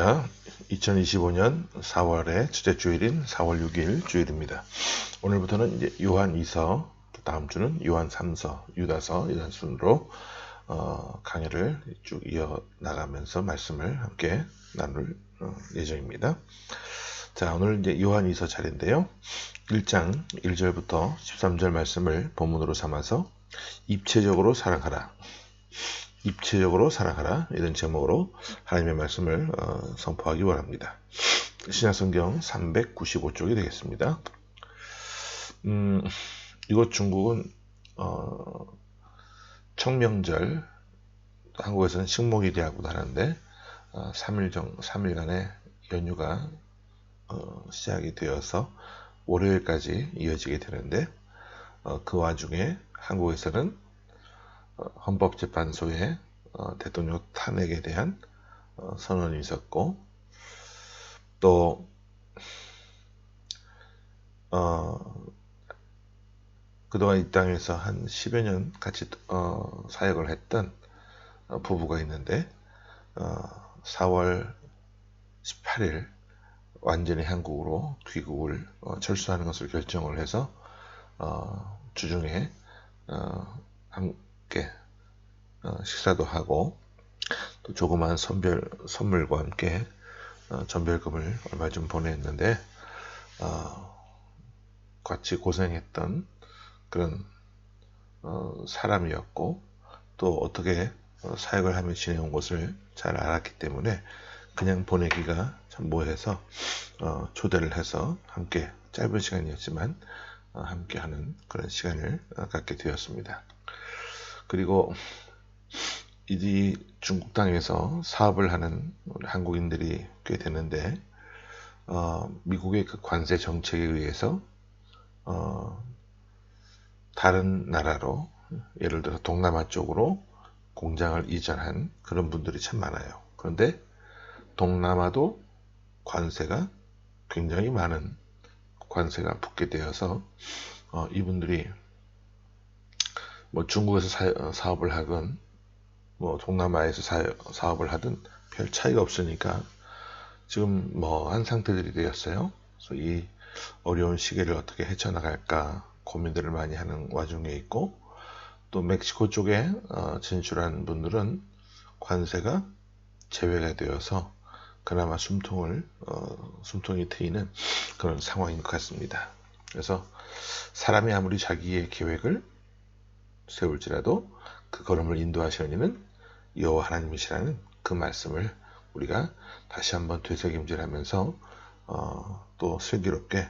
주일입니다. 2025년 4월의 첫째 주일인 4월 6일 주일입니다. 오늘부터는 이제 요한 2서, 다음 주는 요한 3서, 유다서 이런 순으로 강의를 쭉 이어 나가면서 말씀을 함께 나눌 예정입니다. 자, 오늘 이제 요한 2서 차례인데요. 1장 1절부터 13절 말씀을 본문으로 삼아서 입체적으로 사랑하라. 입체적으로 사랑하라 이런 제목으로 하나님의 말씀을 선포하기 원합니다. 신약성경 395쪽이 되겠습니다. 이곳 중국은 청명절, 한국에서는 식목일이라고도 하는데 3일간의 연휴가 시작이 되어서 월요일까지 이어지게 되는데 그 와중에 한국에서는 헌법재판소에 대통령 탄핵에 대한 선언이 있었고, 또 그동안 이 땅에서 한 10여 년 같이 사역을 했던 부부가 있는데 4월 18일 완전히 한국으로 귀국을 철수하는 것을 결정을 해서 주중에 함께 식사도 하고 또 조그마한 선물과 함께 전별금을 얼마 좀 보냈는데 같이 고생했던 그런 사람이었고, 또 어떻게 사역을 하며 지내온 것을 잘 알았기 때문에 그냥 보내기가 참 뭐해서 초대를 해서 함께, 짧은 시간이었지만 함께하는 그런 시간을 갖게 되었습니다. 그리고 이 중국 땅에서 사업을 하는 우리 한국인들이 꽤 되는데 미국의 그 관세 정책에 의해서 다른 나라로, 예를 들어 동남아 쪽으로 공장을 이전한 그런 분들이 참 많아요. 그런데 동남아도 관세가 굉장히 많은 관세가 붙게 되어서 이분들이 뭐 중국에서 사업을 하건 뭐 동남아에서 사업을 하든 별 차이가 없으니까 지금 뭐 한 상태들이 되었어요. 그래서 이 어려운 시기를 어떻게 헤쳐나갈까 고민들을 많이 하는 와중에 있고, 또 멕시코 쪽에 진출한 분들은 관세가 제외가 되어서 그나마 숨통이 트이는 그런 상황인 것 같습니다. 그래서 사람이 아무리 자기의 계획을 세울지라도 그 걸음을 인도하시는 이는 여호와 하나님이시라는 그 말씀을 우리가 다시 한번 되새김질하면서 또 슬기롭게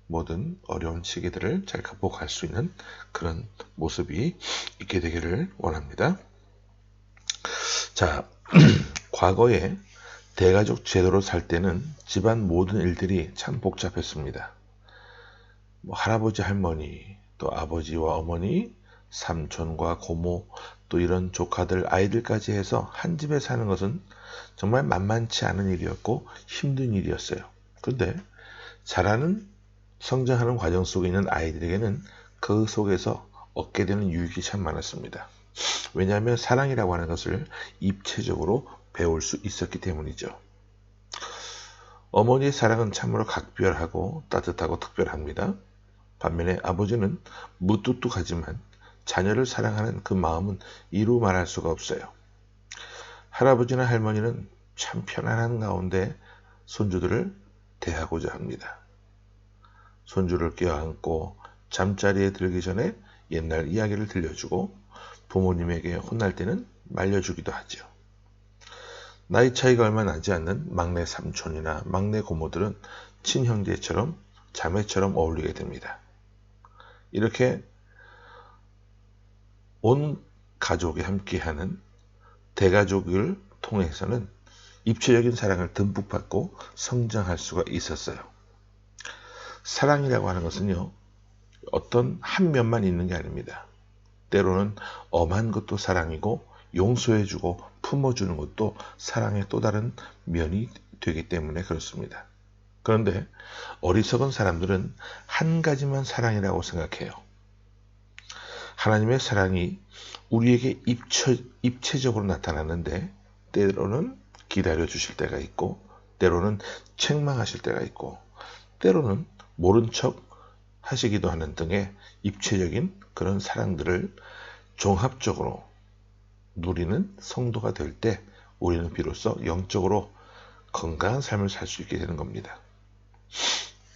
모든 어려운 시기들을 잘 극복할 수 있는 그런 모습이 있게 되기를 원합니다. 자, 과거에 대가족 제도로 살 때는 집안 모든 일들이 참 복잡했습니다. 뭐 할아버지, 할머니, 또 아버지와 어머니, 삼촌과 고모, 또 이런 조카들, 아이들까지 해서 한 집에 사는 것은 정말 만만치 않은 일이었고 힘든 일이었어요. 그런데 자라는, 성장하는 과정 속에 있는 아이들에게는 그 속에서 얻게 되는 유익이 참 많았습니다. 왜냐하면 사랑이라고 하는 것을 입체적으로 배울 수 있었기 때문이죠. 어머니의 사랑은 참으로 각별하고 따뜻하고 특별합니다. 반면에 아버지는 무뚝뚝하지만 자녀를 사랑하는 그 마음은 이루 말할 수가 없어요. 할아버지나 할머니는 참 편안한 가운데 손주들을 대하고자 합니다. 손주를 껴안고 잠자리에 들기 전에 옛날 이야기를 들려주고 부모님에게 혼날 때는 말려주기도 하죠. 나이 차이가 얼마 나지 않는 막내 삼촌이나 막내 고모들은 친형제처럼, 자매처럼 어울리게 됩니다. 이렇게 온 가족이 함께하는 대가족을 통해서는 입체적인 사랑을 듬뿍 받고 성장할 수가 있었어요. 사랑이라고 하는 것은요, 어떤 한 면만 있는 게 아닙니다. 때로는 엄한 것도 사랑이고 용서해주고 품어주는 것도 사랑의 또 다른 면이 되기 때문에 그렇습니다. 그런데 어리석은 사람들은 한 가지만 사랑이라고 생각해요. 하나님의 사랑이 우리에게 입체적으로 나타나는데 때로는 기다려 주실 때가 있고 때로는 책망하실 때가 있고 때로는 모른 척 하시기도 하는 등의 입체적인 그런 사랑들을 종합적으로 누리는 성도가 될 때 우리는 비로소 영적으로 건강한 삶을 살 수 있게 되는 겁니다.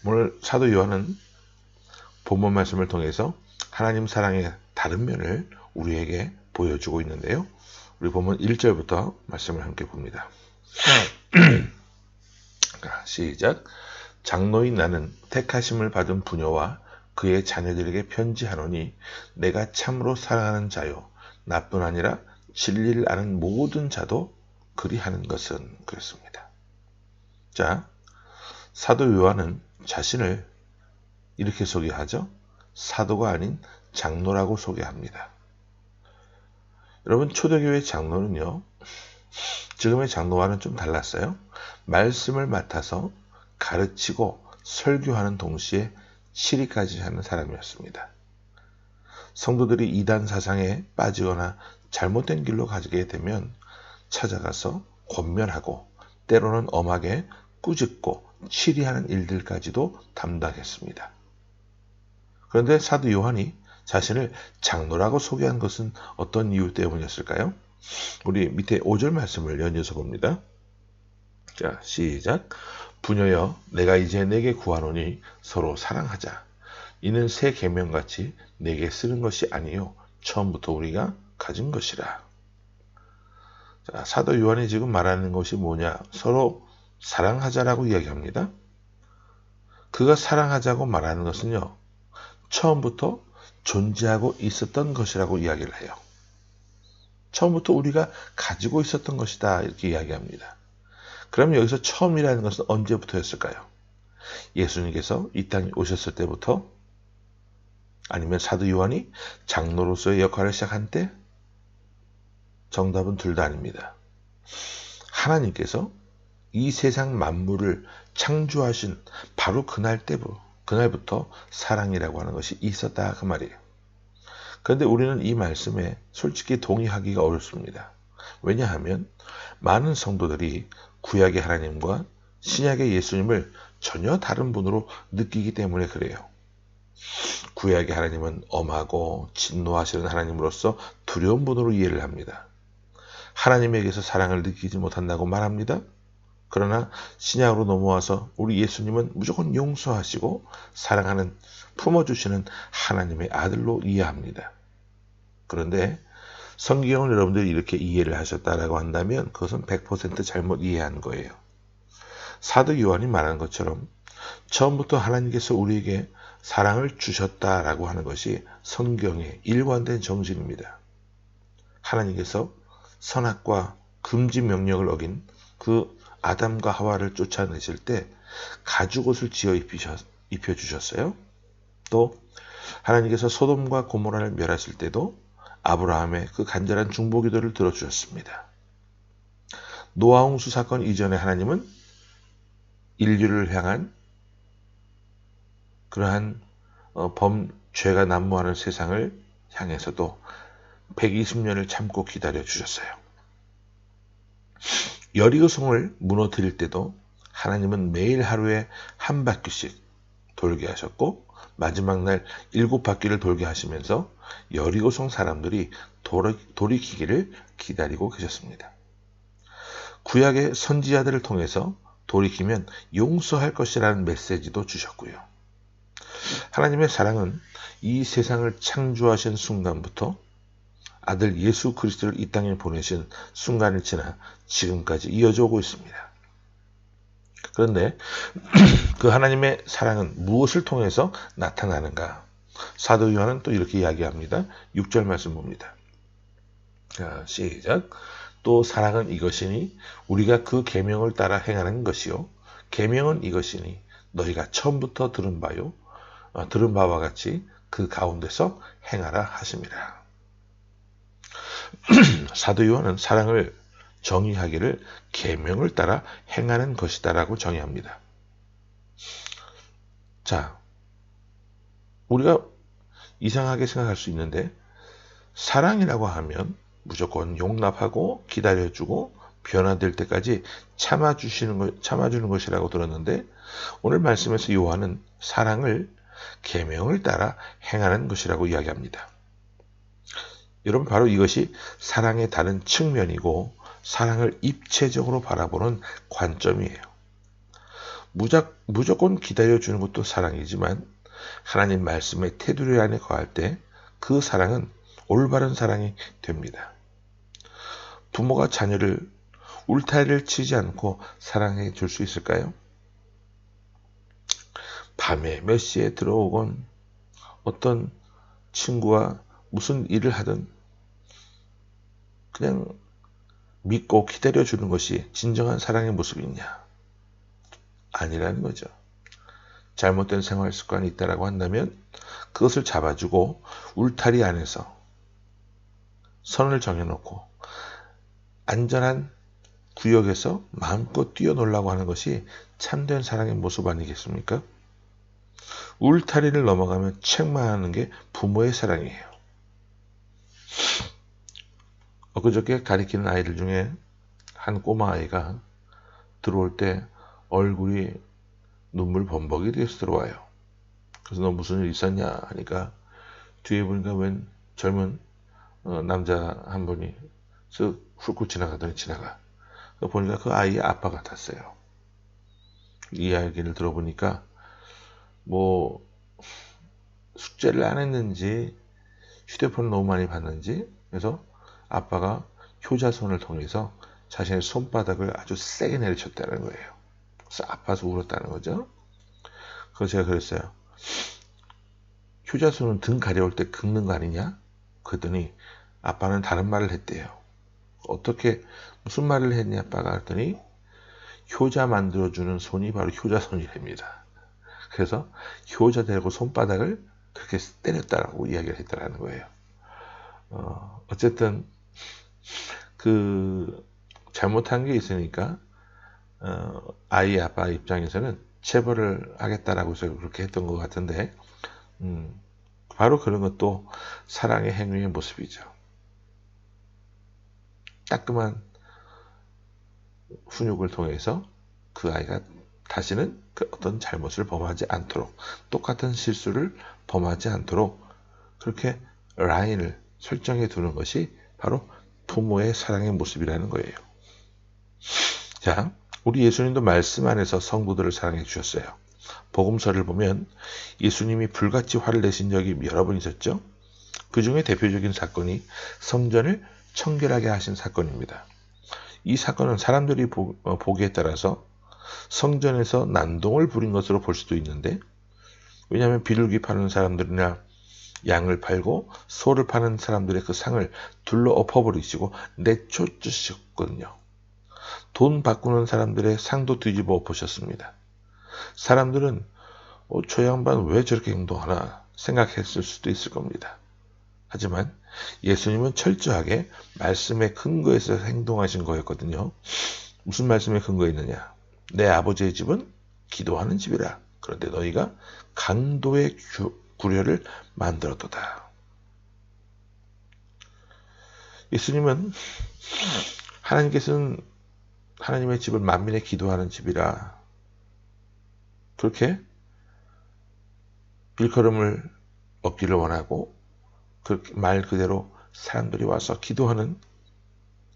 오늘 사도 요한은 본문 말씀을 통해서 하나님 사랑의 다른 면을 우리에게 보여주고 있는데요. 우리 본문 1절부터 말씀을 함께 봅니다. 시작. 장로인 나는 택하심을 받은 부녀와 그의 자녀들에게 편지하노니 내가 참으로 사랑하는 자요 나뿐 아니라 진리를 아는 모든 자도 그리하는 것은 그랬습니다. 자, 사도 요한은 자신을 이렇게 소개하죠. 사도가 아닌 장로라고 소개합니다. 여러분, 초대교회 장로는요, 지금의 장로와는 좀 달랐어요. 말씀을 맡아서 가르치고 설교하는 동시에 치리까지 하는 사람이었습니다. 성도들이 이단 사상에 빠지거나 잘못된 길로 가게 되면 찾아가서 권면하고 때로는 엄하게 꾸짖고 치리하는 일들까지도 담당했습니다. 그런데 사도 요한이 자신을 장로라고 소개한 것은 어떤 이유 때문이었을까요? 우리 밑에 5절 말씀을 연이어서 봅니다. 자, 시작. 부녀여, 내가 이제 내게 구하노니 서로 사랑하자. 이는 새 계명같이 내게 쓰는 것이 아니요 처음부터 우리가 가진 것이라. 자, 사도 요한이 지금 말하는 것이 뭐냐? 서로 사랑하자라고 이야기합니다. 그가 사랑하자고 말하는 것은요, 처음부터 존재하고 있었던 것이라고 이야기를 해요. 처음부터 우리가 가지고 있었던 것이다 이렇게 이야기합니다. 그럼 여기서 처음이라는 것은 언제부터였을까요? 예수님께서 이 땅에 오셨을 때부터? 아니면 사도 요한이 장로로서의 역할을 시작한 때? 정답은 둘 다 아닙니다. 하나님께서 이 세상 만물을 창조하신 바로 그날부터 사랑이라고 하는 것이 있었다 그 말이에요. 그런데 우리는 이 말씀에 솔직히 동의하기가 어렵습니다. 왜냐하면 많은 성도들이 구약의 하나님과 신약의 예수님을 전혀 다른 분으로 느끼기 때문에 그래요. 구약의 하나님은 엄하고 진노하시는 하나님으로서 두려운 분으로 이해를 합니다. 하나님에게서 사랑을 느끼지 못한다고 말합니다. 그러나 신약으로 넘어와서 우리 예수님은 무조건 용서하시고 사랑하는, 품어주시는 하나님의 아들로 이해합니다. 그런데 성경을 여러분들이 이렇게 이해를 하셨다라고 한다면 그것은 100% 잘못 이해한 거예요. 사도 요한이 말하는 것처럼 처음부터 하나님께서 우리에게 사랑을 주셨다라고 하는 것이 성경의 일관된 정신입니다. 하나님께서 선악과 금지 명령을 어긴 그 아담과 하와를 쫓아내실 때 가죽옷을 지어 입혀주셨어요. 또 하나님께서 소돔과 고모라를 멸하실 때도 아브라함의 그 간절한 중보기도를 들어주셨습니다. 노아 홍수 사건 이전에 하나님은 인류를 향한 그러한 죄가 난무하는 세상을 향해서도 120년을 참고 기다려 주셨어요. 여리고성을 무너뜨릴 때도 하나님은 매일 하루에 한 바퀴씩 돌게 하셨고 마지막 날 7바퀴를 돌게 하시면서 여리고성 사람들이 돌이키기를 기다리고 계셨습니다. 구약의 선지자들을 통해서 돌이키면 용서할 것이라는 메시지도 주셨고요. 하나님의 사랑은 이 세상을 창조하신 순간부터 아들 예수 그리스도를 이 땅에 보내신 순간을 지나 지금까지 이어져 오고 있습니다. 그런데 그 하나님의 사랑은 무엇을 통해서 나타나는가? 사도 요한은 또 이렇게 이야기합니다. 6절 말씀 봅니다. 자, 시작. 또 사랑은 이것이니 우리가 그 계명을 따라 행하는 것이요 계명은 이것이니 너희가 처음부터 들은 바와 같이 그 가운데서 행하라 하심이라. 사도 요한은 사랑을 정의하기를 계명을 따라 행하는 것이다라고 정의합니다. 자, 우리가 이상하게 생각할 수 있는데 사랑이라고 하면 무조건 용납하고 기다려주고 변화될 때까지 참아주는 것이라고 들었는데, 오늘 말씀에서 요한은 사랑을 계명을 따라 행하는 것이라고 이야기합니다. 여러분, 바로 이것이 사랑의 다른 측면이고 사랑을 입체적으로 바라보는 관점이에요. 무조건 기다려주는 것도 사랑이지만 하나님 말씀의 테두리 안에 거할 때 그 사랑은 올바른 사랑이 됩니다. 부모가 자녀를 울타리를 치지 않고 사랑해 줄 수 있을까요? 밤에 몇 시에 들어오건 어떤 친구와 무슨 일을 하든 그냥 믿고 기다려주는 것이 진정한 사랑의 모습이냐? 아니라는 거죠. 잘못된 생활 습관이 있다라고 한다면 그것을 잡아주고 울타리 안에서 선을 정해놓고 안전한 구역에서 마음껏 뛰어놀라고 하는 것이 참된 사랑의 모습 아니겠습니까? 울타리를 넘어가면 책망하는 게 부모의 사랑이에요. 엊그저께 가리키는 아이들 중에 한 꼬마 아이가 들어올 때 얼굴이 눈물 범벅이 돼서 들어와요. 그래서 너 무슨 일 있었냐 하니까 뒤에 보니까 웬 젊은 남자 한 분이 쓱 훑고 지나가더니 지나가. 보니까 그 아이의 아빠 같았어요. 이 이야기를 들어보니까 뭐 숙제를 안 했는지 휴대폰을 너무 많이 봤는지 그래서 아빠가 효자손을 통해서 자신의 손바닥을 아주 세게 내리쳤다는 거예요. 그래서 아파서 울었다는 거죠. 그래서 제가 그랬어요. 효자손은 등 가려울 때 긁는 거 아니냐? 그랬더니 아빠는 다른 말을 했대요. 어떻게 무슨 말을 했냐 아빠가 했더니 효자 만들어주는 손이 바로 효자손이랍니다. 그래서 효자 되고 손바닥을 그렇게 때렸다라고 이야기를 했다라는 거예요. 어쨌든 그 잘못한 게 있으니까 아이 아빠 입장에서는 체벌을 하겠다라고 해서 그렇게 했던 것 같은데 바로 그런 것도 사랑의 행위의 모습이죠. 따끔한 훈육을 통해서 그 아이가 다시는 그 어떤 잘못을 범하지 않도록 똑같은 실수를 범하지 않도록 그렇게 라인을 설정해 두는 것이 바로 부모의 사랑의 모습이라는 거예요. 자, 우리 예수님도 말씀 안에서 성도들을 사랑해 주셨어요. 복음서를 보면 예수님이 불같이 화를 내신 적이 여러 번 있었죠. 그 중에 대표적인 사건이 성전을 청결하게 하신 사건입니다. 이 사건은 사람들이 보기에 따라서 성전에서 난동을 부린 것으로 볼 수도 있는데, 왜냐하면 비둘기 파는 사람들이나 양을 팔고 소를 파는 사람들의 그 상을 둘러 엎어버리시고 내쫓으셨거든요. 돈 바꾸는 사람들의 상도 뒤집어 엎으셨습니다. 사람들은 저 양반 왜 저렇게 행동하나 생각했을 수도 있을 겁니다. 하지만 예수님은 철저하게 말씀의 근거에서 행동하신 거였거든요. 무슨 말씀에 근거에 있느냐? 내 아버지의 집은 기도하는 집이라. 그런데 너희가 강도의 구려를 만들었도다. 예수님은 하나님께서는 하나님의 집을 만민의 기도하는 집이라 그렇게 일컬음을 얻기를 원하고 그렇게 말 그대로 사람들이 와서 기도하는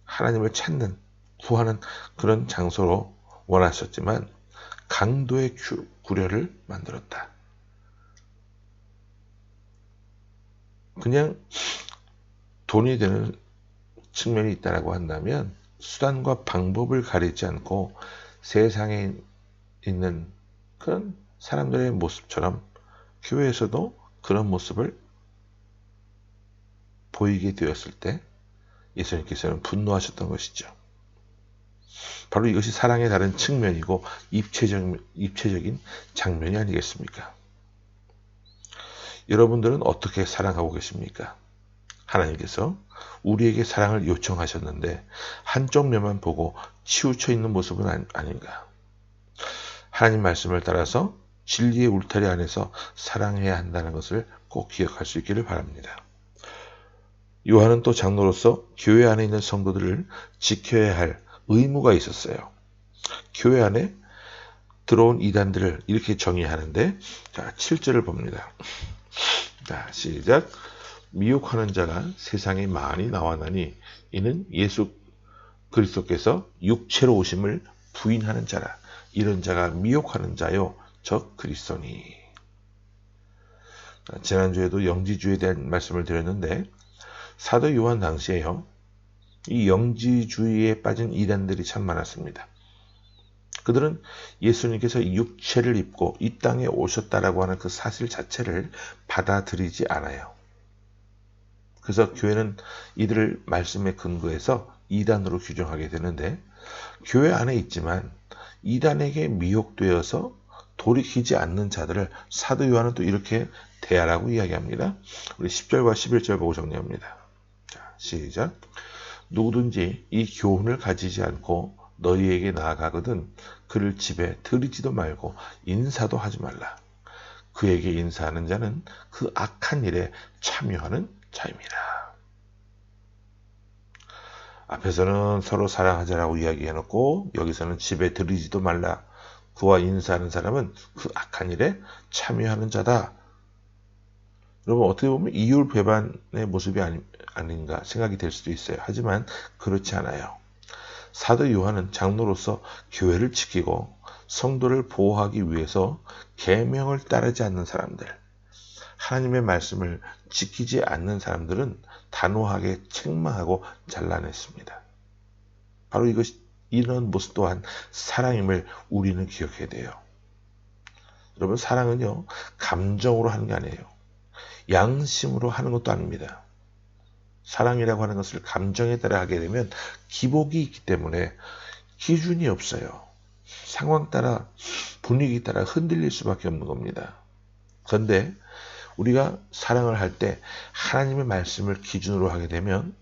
하나님을 찾는 구하는 그런 장소로 원하셨지만 강도의 구려를 만들었다. 그냥 돈이 되는 측면이 있다고 한다면 수단과 방법을 가리지 않고 세상에 있는 그런 사람들의 모습처럼 교회에서도 그런 모습을 보이게 되었을 때 예수님께서는 분노하셨던 것이죠. 바로 이것이 사랑의 다른 측면이고 입체적인 장면이 아니겠습니까? 여러분들은 어떻게 사랑하고 계십니까? 하나님께서 우리에게 사랑을 요청하셨는데 한쪽 면만 보고 치우쳐 있는 모습은 아닌가? 하나님 말씀을 따라서 진리의 울타리 안에서 사랑해야 한다는 것을 꼭 기억할 수 있기를 바랍니다. 요한은 또 장로로서 교회 안에 있는 성도들을 지켜야 할 의무가 있었어요. 교회 안에 들어온 이단들을 이렇게 정의하는데, 자, 7절을 봅니다. 자, 시작. 미혹하는 자가 세상에 많이 나와나니 이는 예수 그리스도께서 육체로 오심을 부인하는 자라. 이런 자가 미혹하는 자요 저 그리스도니. 지난주에도 영지주의에 대한 말씀을 드렸는데, 사도 요한 당시에요, 이 영지주의에 빠진 이단들이 참 많았습니다. 그들은 예수님께서 육체를 입고 이 땅에 오셨다라고 하는 그 사실 자체를 받아들이지 않아요. 그래서 교회는 이들을 말씀에 근거해서 이단으로 규정하게 되는데, 교회 안에 있지만 이단에게 미혹되어서 돌이키지 않는 자들을 사도 요한은 또 이렇게 대하라고 이야기합니다. 우리 10절과 11절 보고 정리합니다. 자, 시작. 누구든지 이 교훈을 가지지 않고 너희에게 나아가거든 그를 집에 들이지도 말고 인사도 하지 말라. 그에게 인사하는 자는 그 악한 일에 참여하는 자입니다. 앞에서는 서로 사랑하자라고 이야기해놓고 여기서는 집에 들이지도 말라. 그와 인사하는 사람은 그 악한 일에 참여하는 자다. 여러분, 어떻게 보면 이율배반의 모습이 아닌가 생각이 될 수도 있어요. 하지만 그렇지 않아요. 사도 요한은 장로로서 교회를 지키고 성도를 보호하기 위해서 계명을 따르지 않는 사람들, 하나님의 말씀을 지키지 않는 사람들은 단호하게 책망하고 잘라냈습니다. 바로 이런 모습 또한 사랑임을 우리는 기억해야 돼요. 여러분, 사랑은요, 감정으로 하는 게 아니에요. 양심으로 하는 것도 아닙니다. 사랑이라고 하는 것을 감정에 따라 하게 되면 기복이 있기 때문에 기준이 없어요. 상황 따라, 분위기 따라 흔들릴 수밖에 없는 겁니다. 그런데 우리가 사랑을 할 때 하나님의 말씀을 기준으로 하게 되면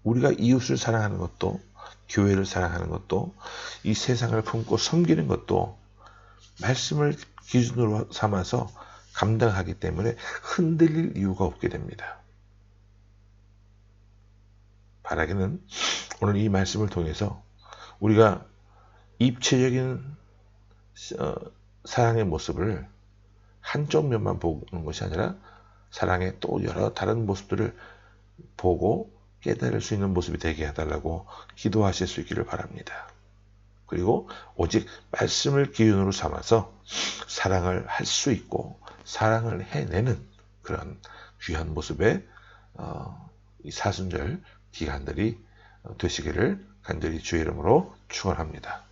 우리가 이웃을 사랑하는 것도, 교회를 사랑하는 것도, 이 세상을 품고 섬기는 것도 말씀을 기준으로 삼아서 감당하기 때문에 흔들릴 이유가 없게 됩니다. 바라기는 오늘 이 말씀을 통해서 우리가 입체적인 사랑의 모습을 한쪽 면만 보는 것이 아니라 사랑의 또 여러 다른 모습들을 보고 깨달을 수 있는 모습이 되게 해달라고 기도하실 수 있기를 바랍니다. 그리고 오직 말씀을 기준으로 삼아서 사랑을 할 수 있고 사랑을 해내는 그런 귀한 모습의 이 사순절 기간들이 되시기를 간절히 주의 이름으로 축원합니다.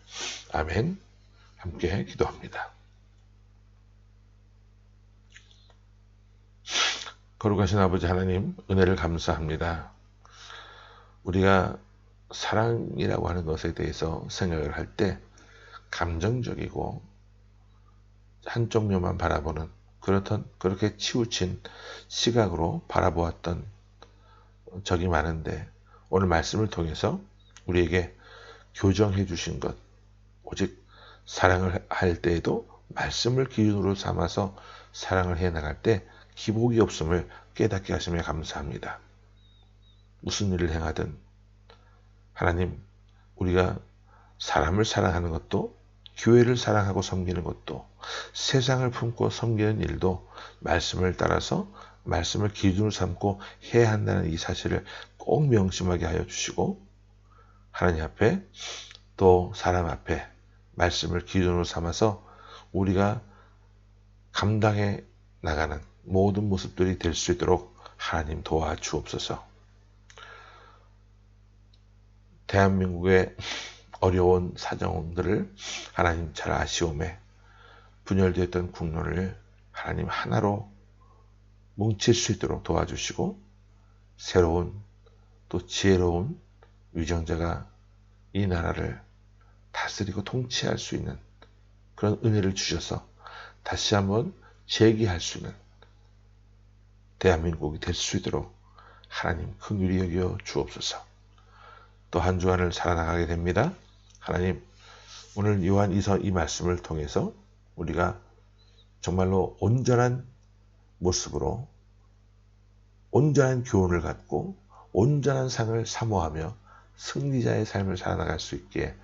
아멘. 함께 기도합니다. 거룩하신 아버지 하나님, 은혜를 감사합니다. 우리가 사랑이라고 하는 것에 대해서 생각을 할 때 감정적이고 한쪽 면만 바라보는 그렇게 치우친 시각으로 바라보았던 적이 많은데, 오늘 말씀을 통해서 우리에게 교정해 주신 것, 오직 사랑을 할 때에도 말씀을 기준으로 삼아서 사랑을 해 나갈 때 기복이 없음을 깨닫게 하시며 감사합니다. 무슨 일을 행하든 하나님, 우리가 사람을 사랑하는 것도, 교회를 사랑하고 섬기는 것도, 세상을 품고 섬기는 일도 말씀을 따라서 말씀을 기준으로 삼고 해야 한다는 이 사실을 꼭 명심하게 하여 주시고, 하나님 앞에 또 사람 앞에 말씀을 기준으로 삼아서 우리가 감당해 나가는 모든 모습들이 될 수 있도록 하나님 도와주옵소서. 대한민국의 어려운 사정들을 하나님 잘 아시오매 분열되었던 국론을 하나님 하나로 뭉칠 수 있도록 도와주시고, 새로운 또 지혜로운 위정자가 이 나라를 다스리고 통치할 수 있는 그런 은혜를 주셔서 다시 한번 재기할 수 있는 대한민국이 될 수 있도록 하나님 긍휼히 여겨 주옵소서. 또 한 주간을 살아나가게 됩니다. 하나님, 오늘 요한 2서 이 말씀을 통해서 우리가 정말로 온전한 모습으로 온전한 교훈을 갖고 온전한 상을 사모하며 승리자의 삶을 살아나갈 수 있게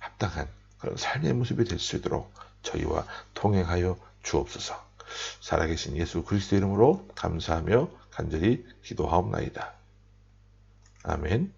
합당한 그런 삶의 모습이 될 수 있도록 저희와 통행하여 주옵소서. 살아계신 예수 그리스도 이름으로 감사하며 간절히 기도하옵나이다. 아멘.